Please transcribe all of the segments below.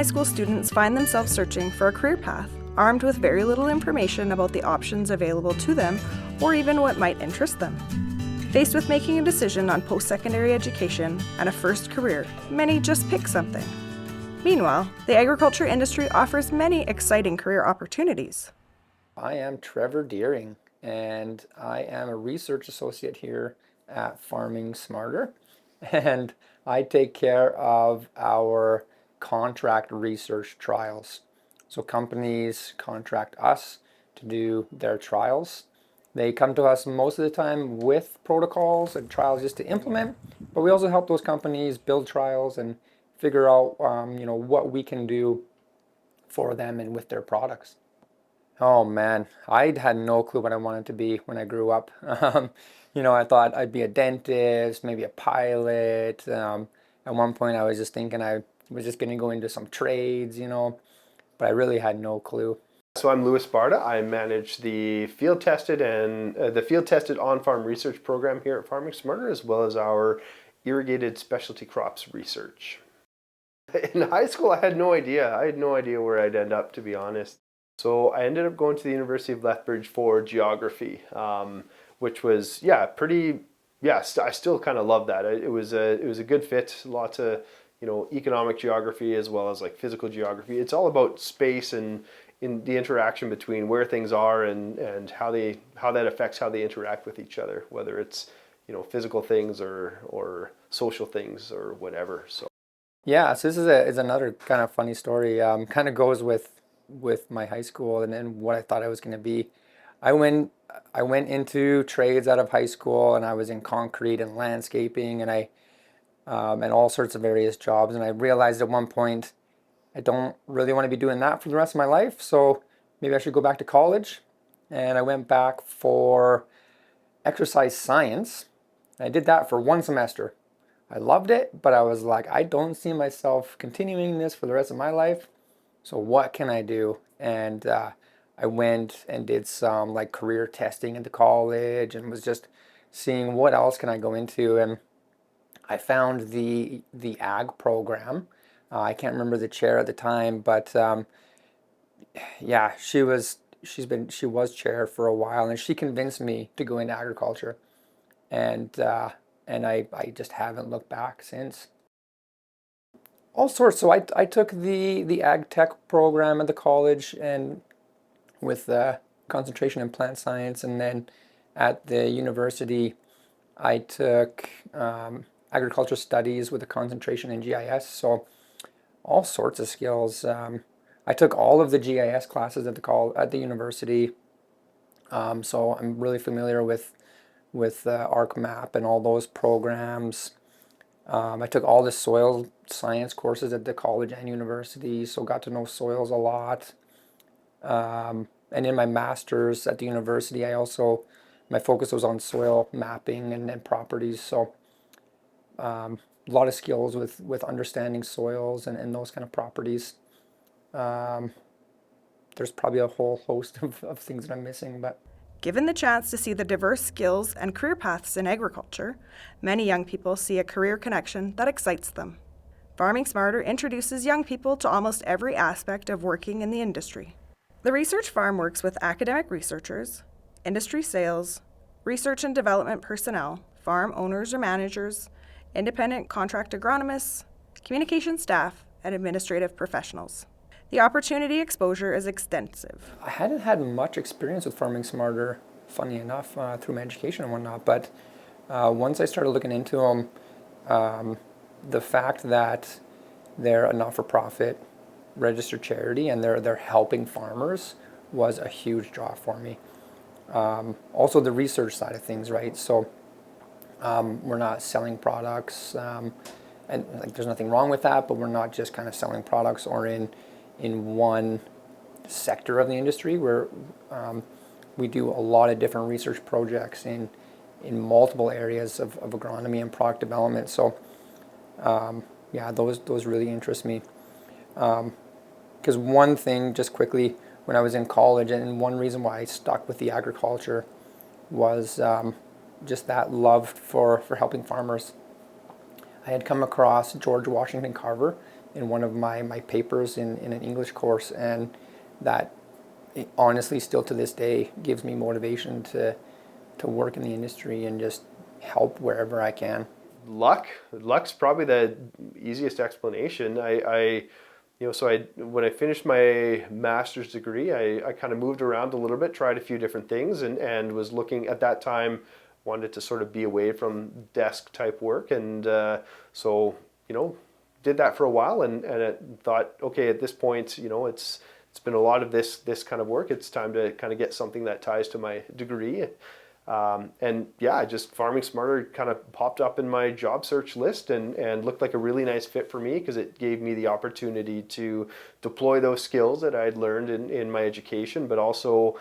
school students find themselves searching for a career path, armed with very little information about the options available to them or even what might interest them. Faced with making a decision on post-secondary education and a first career, many just pick something. Meanwhile, the agriculture industry offers many exciting career opportunities. I am Trevor Deering, and I am a research associate here at Farming Smarter, and I take care of our contract research trials. So companies contract us to do their trials. They come to us most of the time with protocols and trials just to implement, but we also help those companies build trials and figure out what we can do for them and with their products. Oh man, I had no clue what I wanted to be when I grew up. I thought I'd be a dentist, maybe a pilot. At one point, I was just thinking I was just going to go into some trades, but I really had no clue. So I'm Baarda. I manage the field tested on-farm research program here at Farming Smarter, as well as our irrigated specialty crops research. In high school, I had no idea. I had no idea where I'd end up, to be honest. So I ended up going to the University of Lethbridge for geography, which was, I still kind of love that. It was a good fit, lots of, economic geography as well as like physical geography. It's all about space and in the interaction between where things are and how that affects how they interact with each other, whether it's, physical things or social things or whatever. So this is another kind of funny story. Kind of goes with my high school and what I thought I was going to be. I went into trades out of high school, and I was in concrete and landscaping, and and all sorts of various jobs. And I realized at one point I don't really want to be doing that for the rest of my life, so maybe I should go back to college. And I went back for exercise science. I did that for one semester. I loved it, but I was like, I don't see myself continuing this for the rest of my life. So what can I do? And I went and did some like career testing at the college and was just seeing what else can I go into. And I found the ag program. I can't remember the chair at the time, but she was chair for a while, and she convinced me to go into agriculture, and I just haven't looked back since. All sorts. So I took the ag tech program at the college, and with concentration in plant science, and then at the university I took agriculture studies with a concentration in GIS. So all sorts of skills. I took all of the GIS classes at the university, so I'm really familiar with ArcMap and all those programs. I took all the soil science courses at the college and university, so got to know soils a lot. And in my master's at the university, my focus was on soil mapping and properties. So a lot of skills with understanding soils and those kind of properties. There's probably a whole host of things that I'm missing, but Given the chance to see the diverse skills and career paths in agriculture, many young people see a career connection that excites them. Farming Smarter introduces young people to almost every aspect of working in the industry. The Research Farm works with academic researchers, industry sales, research and development personnel, farm owners or managers, independent contract agronomists, communication staff, and administrative professionals. The opportunity exposure is extensive. I hadn't had much experience with Farming Smarter, funny enough, through my education and whatnot, but once I started looking into them, the fact that they're a not-for-profit registered charity and they're helping farmers was a huge draw for me. Also the research side of things, right? So we're not selling products, and like there's nothing wrong with that, but we're not just kind of selling products or in one sector of the industry. We do a lot of different research projects in multiple areas of agronomy and product development. So those really interest me. Because one thing, just quickly, when I was in college, and one reason why I stuck with the agriculture was just that love for helping farmers. I had come across George Washington Carver in one of my papers in an English course, and that honestly still to this day gives me motivation to work in the industry and just help wherever I can. Luck's probably the easiest explanation. When I finished my master's degree, I kind of moved around a little bit, tried a few different things, and was looking at that time, wanted to sort of be away from desk type work, and did that for a while, and I thought, okay, at this point, it's been a lot of this kind of work. It's time to kind of get something that ties to my degree. Farming Smarter kind of popped up in my job search list and looked like a really nice fit for me because it gave me the opportunity to deploy those skills that I'd learned in my education, but also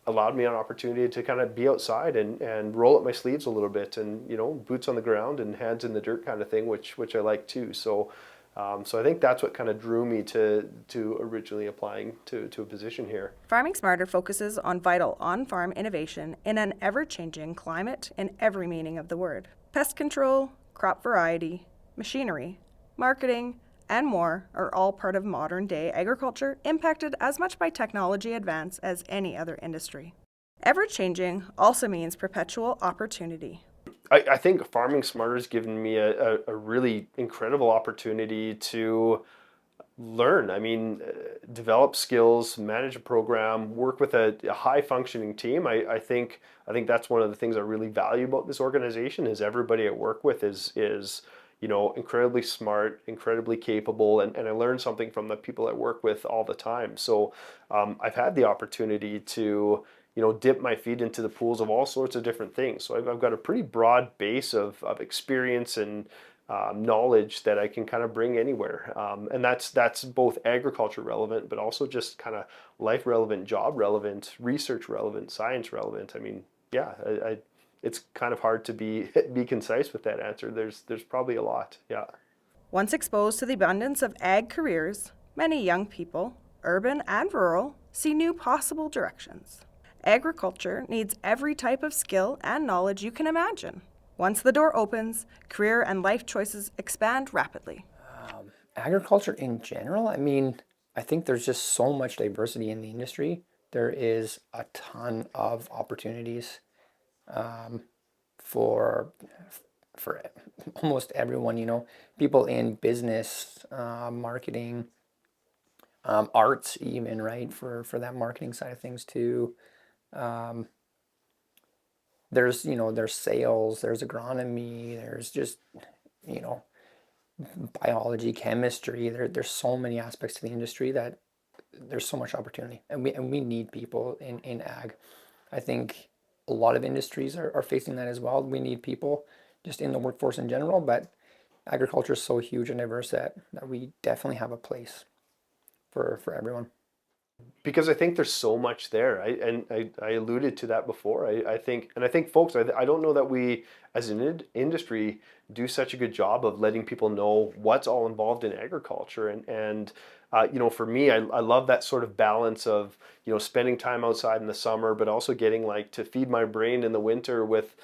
allowed me an opportunity to kind of be outside and roll up my sleeves a little bit and, boots on the ground and hands in the dirt kind of thing, which I like too. So I think that's what kind of drew me to originally applying to a position here. Farming Smarter focuses on vital on-farm innovation in an ever-changing climate in every meaning of the word. Pest control, crop variety, machinery, marketing, and more are all part of modern-day agriculture, impacted as much by technology advance as any other industry. Ever-changing also means perpetual opportunity. I think Farming Smarter has given me a really incredible opportunity to learn. I mean, develop skills, manage a program, work with a high functioning team. I think that's one of the things I really value about this organization is everybody I work with is incredibly smart, incredibly capable, and I learn something from the people I work with all the time. So I've had the opportunity to dip my feet into the pools of all sorts of different things. So I've got a pretty broad base of experience and knowledge that I can kind of bring anywhere. And that's both agriculture relevant, but also just kind of life relevant, job relevant, research relevant, science relevant. I mean, yeah, it's kind of hard to be concise with that answer. There's probably a lot, yeah. Once exposed to the abundance of ag careers, many young people, urban and rural, see new possible directions. Agriculture needs every type of skill and knowledge you can imagine. Once the door opens, career and life choices expand rapidly. Agriculture in general, I mean, I think there's just so much diversity in the industry. There is a ton of opportunities for almost everyone, people in business, marketing, arts even, right, for that marketing side of things too. There's sales, there's agronomy, there's just, biology, chemistry. There's so many aspects to the industry that there's so much opportunity, and we need people in ag. I think a lot of industries are facing that as well. We need people just in the workforce in general, but agriculture is so huge and diverse that we definitely have a place for everyone. Because I think there's so much there. I alluded to that before. I think folks, I don't know that we as an industry do such a good job of letting people know what's all involved in agriculture. And for me, I love that sort of balance of, spending time outside in the summer, but also getting like to feed my brain in the winter with,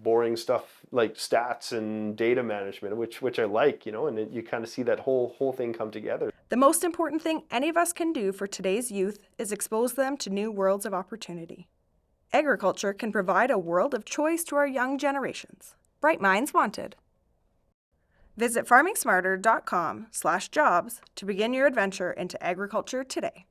boring stuff like stats and data management, which I like, and you kind of see that whole thing come together. The most important thing any of us can do for today's youth is expose them to new worlds of opportunity. Agriculture can provide a world of choice to our young generations. Bright minds wanted. Visit farmingsmarter.com/jobs to begin your adventure into agriculture today.